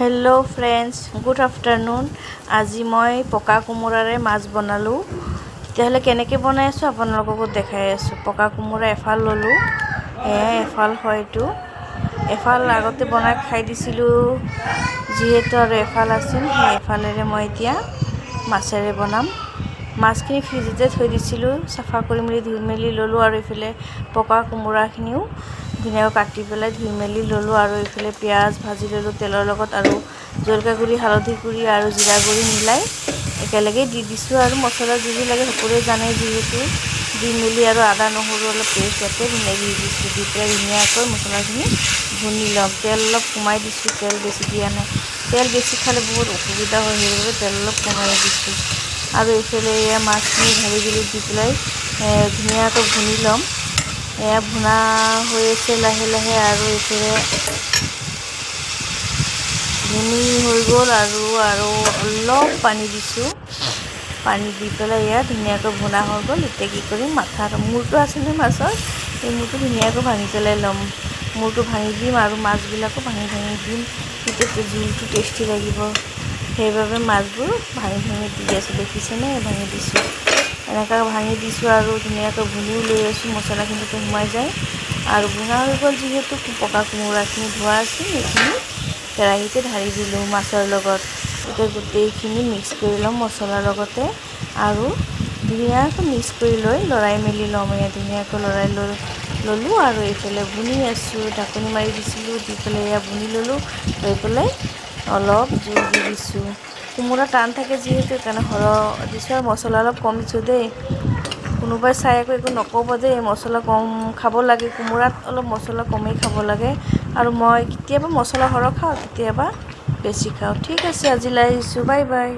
Hello' friends, good afternoon. আজি মই পকা কোমোৰাৰে মাছ বনালোঁ। তেতিয়াহ'লে কেনেকৈ বনাই আছোঁ আপোনালোককো দেখাই আছোঁ। পকা কোমোৰা এফাল ল'লোঁ, এফাল হয় এইটো। এফাল আগতে বনাই খাই দিছিলোঁ যিহেতু, আৰু এফাল আছিল, সেই এফালেৰে মই এতিয়া মাছেৰে বনাম। মাছখিনি ফ্ৰিজতে থৈ দিছিলোঁ, চাফা কৰি মেলি ধুই মেলি ল'লোঁ, আৰু এইফালে পকা কোমোৰাখিনিও ধুনীয়াকৈ কাটি পেলাই ধুই মেলি ল'লোঁ, আৰু এইফালে পিঁয়াজ ভাজি ল'লোঁ তেলৰ লগত, আৰু জলকীয়া গুড়ি, হালধি গুড়ি আৰু জিৰা গুড়ি মিলাই একেলগে দি দিছোঁ, আৰু মছলা যি যি লাগে সকলোৱে জানে যিহেতু, দি মেলি আৰু আদা নহৰু অলপ পেষ্ট ইয়াতে ধুনীয়াকৈ দি দিছোঁ। দি পেলাই ধুনীয়াকৈ মছলাখিনি ভুনি ল'ম। তেল অলপ কমাই দিছোঁ, তেল বেছি দিয়া নাই। তেল বেছি খালে বহুত অসুবিধা হয়, সেইবাবে তেল অলপ কমাই দিছোঁ। আৰু এইফালে এয়া মাছখিনি ঢালি দিলোঁ, দি পেলাই ধুনীয়াকৈ ভুনি ল'ম। এয়া ভুনা হৈ আছে লাহে লাহে, আৰু এইফালে ভুনি হৈ গ'ল, আৰু অলপ পানী দিছোঁ। পানী দি পেলাই এয়া ধুনীয়াকৈ ভুনা হৈ গ'ল। এতিয়া কি কৰিম, মূৰটো আছিলে মাছৰ, এই মূৰটো ধুনীয়াকৈ ভাঙি পেলাই ল'ম। মূৰটো ভাঙি দিম, আৰু মাছবিলাকো ভাঙি দিম, তেতিয়া জোলটো টেষ্টি লাগিব। সেইবাবে মাছবোৰ ভাঙি দি আছোঁ, দেখিছেনে? ভাঙি দিছোঁ, এনেকৈ ভাঙি দিছোঁ, আৰু ধুনীয়াকৈ ভুনিও লৈ আছোঁ, মছলাখিনিতো সোমাই যায়। আৰু ভুনা হৈ গ'ল যিহেতু, পকা কোমোৰাখিনি ধোৱা আছিল, সেইখিনি কেৰাহীতে ঢালি দিলোঁ মাছৰ লগত। এতিয়া গোটেইখিনি মিক্স কৰি ল'ম মছলাৰ লগতে, আৰু ধুনীয়াকৈ মিক্স কৰি লৰাই মেলি ল'ম। এয়া ধুনীয়াকৈ লৰাই ল'লোঁ, আৰু এইফালে ভুনি আছোঁ, ঢাকনি মাৰি দিছিলোঁ, দি পেলাই এয়া ভুনি ল'লোঁ, লৈ পেলাই অলপ জোল দি দিছোঁ। কোমোৰা টান থাকে যিহেতু, সেইকাৰণে সৰহ দিছোঁ, আৰু মছলা অলপ কম দিছোঁ দেই। কোনোবাই চাই আকৌ একো নক'ব দেই, মছলা কম খাব লাগে, কোমোৰাত অলপ মছলা কমেই খাব লাগে। আৰু মই কেতিয়াবা মছলা সৰহ খাওঁ, কেতিয়াবা বেছি খাওঁ। ঠিক আছে, আজিলৈ আহিছোঁ, বাই বাই।